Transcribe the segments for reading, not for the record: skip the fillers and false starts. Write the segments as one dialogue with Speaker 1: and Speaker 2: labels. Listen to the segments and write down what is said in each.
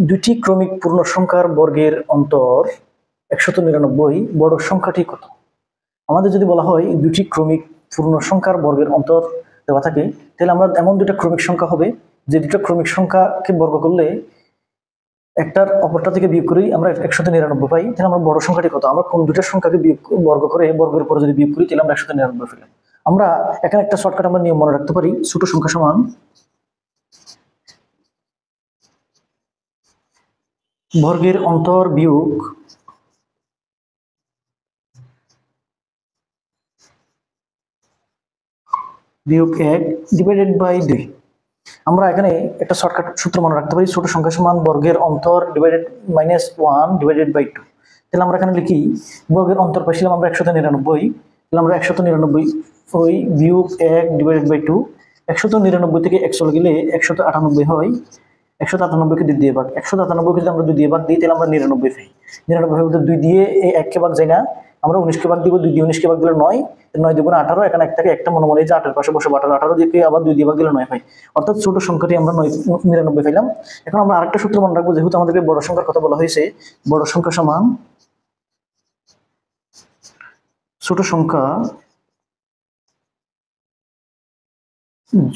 Speaker 1: দুটি ক্রমিক পূর্ণ সংখ্যার বর্গের অন্তর 199, বড় সংখ্যাটি কত? আমাদের যদি বলা হয় দুটি ক্রমিক পূর্ণ সংখ্যার বর্গের অন্তর দেওয়া থাকে, তাহলে আমরা এমন দুটা ক্রমিক সংখ্যা হবে যে দুটো ক্রমিক সংখ্যাকে বর্গ করলে একটার অপরটা থেকে বিয়োগ করি আমরা 199 পাই। তাহলে আমরা বড় সংখ্যাটি কত? আমরা কোন দুটো সংখ্যাকে বর্গ করে বর্গের উপরে যদি বিয়োগ করি তাহলে আমরা 199 পেলাম। আমরা এখানে একটা শর্টকাট আমরা নিয়ম মনে রাখতে পারি, ছোট সংখ্যা সমান বর্গের অন্তর বিয়োগ বিয়োগ 1 ডিভাইডেড বাই 2। আমরা এখানে একটা শর্টকাট সূত্র মনে রাখতে পারি, ছোট সংখ্যা সমান বর্গের অন্তর ডিভাইডেড -1 ডিভাইডেড বাই 2। তাহলে আমরা এখানে লিখি বর্গের অন্তর পাইছিলাম আমরা 199, তাহলে আমরা 199 বিয়োগ 1 ডিভাইডেড বাই 2। 199 থেকে 100 গেলে 198 হয়। 198কে 2 দিয়ে ভাগ, 198কে যদি আমরা 2 দিয়ে ভাগ দিই তাহলে আমরা 99 পাই। 99 মধ্যে 2 দিয়ে এই 1 কে ভাগ যায় না, আমরা 19কে ভাগ দিব, 2 দিয়ে 19কে ভাগ দিলে 9, 9 দুগুণে 18, এখানে এক থেকে একটা মনে মনে যে 8 এর পাশে বসে 18, 18 দিয়ে আবার 2 দিয়ে ভাগ দিলে 9 হয়। অর্থাৎ ছোট সংখ্যাটি আমরা 99 পাইলাম। এখন আমরা আরেকটা সূত্র মনে রাখবো, যেহেতু আমাদেরকে বড় সংখ্যার কথা বলা হয়েছে, বড় সংখ্যা সমান ছোট সংখ্যা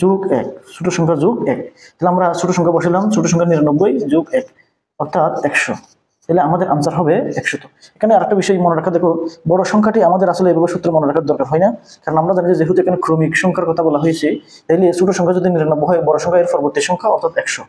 Speaker 1: যোগ 1, ছোট সংখ্যা যোগ 1। তাহলে আমরা ছোট সংখ্যা বসালাম, ছোট সংখ্যা 99 যোগ 1 অর্থাৎ 100। তাহলে আমাদের আনসার হবে 100। এখানে আরেকটা বিষয় মনে রাখা, দেখো বড় সংখ্যাটি আমাদের আসলে এভাবে সূত্র মনে রাখার দরকার হয় না, কারণ আমরা জানি যেহেতু এখানে ক্রমিক সংখ্যার কথা বলা হয়েছে, তাহলে ছোট সংখ্যা যদি 99 হয়, বড় সংখ্যা এর পরবর্তী সংখ্যা অর্থাৎ 100।